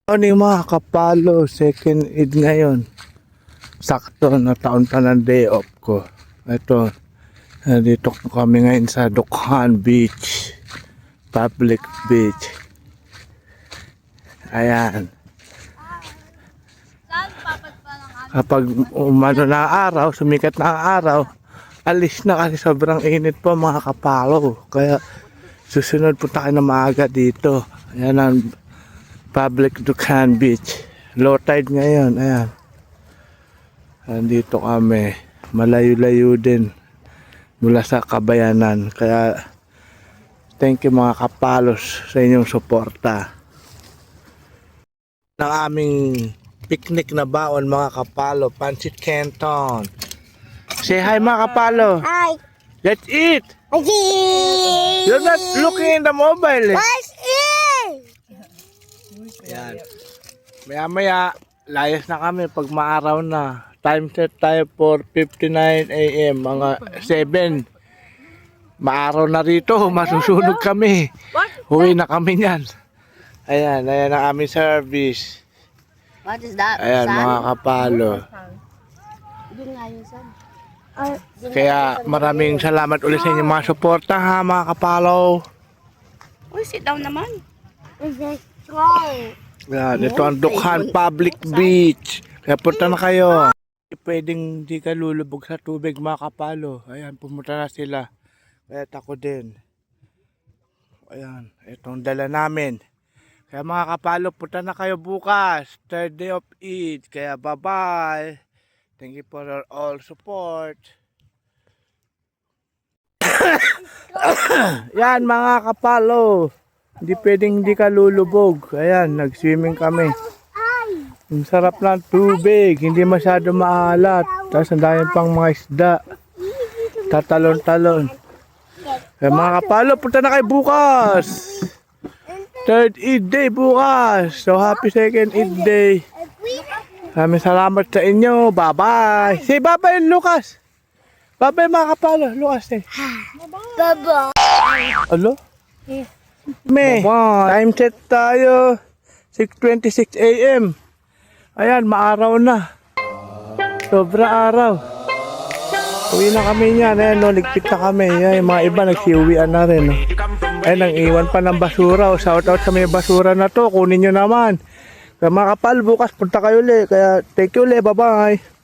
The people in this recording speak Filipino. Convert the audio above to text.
Morning mga kapalo, second Eid ngayon. Sakto na taon pa ng day off ko. Ito, dito kami ngayon sa Dukhan Beach, public beach. Ayan. Kapag umano na araw, sumikat na araw, alis na kasi sobrang init po mga kapalo. Kaya susunod po tayo na maaga dito. Ayan ang public Dukhan Beach. Low tide ngayon. Ayan. Andito kami. Malayo-layo din mula sa Kabayanan. Kaya thank you mga kapalos sa inyong suporta. Ng aming picnic na baon mga kapalo. Pancit Canton. Say hi mga kapalo. Hi. Let's eat. Okay. You're not looking in the mobile. Let's eat. Yan. Maya-maya, layas na kami pag maaraw na. Time set tayo for 59 AM, mga 7. Maaraw na rito, masusunog kami. Huwi na kami niyan. Ayan, ayan ang aming service. What is that? Ayan, mga kapalo. Yun nga yung sun. Kaya maraming salamat ulit sa inyong mga suporta ha, mga kapalo. Uy, sit down naman. Yan, ito ang Dukhan Public Beach. Kaya punta na kayo. Pwedeng di ka lulubog sa tubig mga kapalo. Ayan, pumunta na sila. Kaya ako din. Ayan, itong dala namin. Kaya mga kapalo, punta na kayo bukas. Third day of Eid. Kaya bye-bye. Thank you for all support. Yan mga kapalo. Hindi pwedeng hindi ka lulubog. Ayan, nag-swimming kami. Ang sarap ng tubig, hindi masyado maalat. Tapos ang dami pang mga isda. Tatalon-talon. Kaya mga kapalo, punta na kayo bukas. Third Eid day bukas. So happy second Eid day. Maraming salamat sa inyo. Bye-bye. Say bye-bye Lucas. Bye-bye mga kapalo. Lucas eh. Baba. Alo? Me, time set tayo 6:26 AM. Ayan, maaraw na. Sobra araw. Uwi na kami niyan. Ayan, no, ligpit na kami. Ayan, yung mga iba nagsiuwian na rin. No. Ayan, nang iwan pa ng basura. Shout out sa may basura na to. Kunin nyo naman. Kaya mga kapal, bukas punta kayo ulit. Kaya take you ulit. Bye-bye.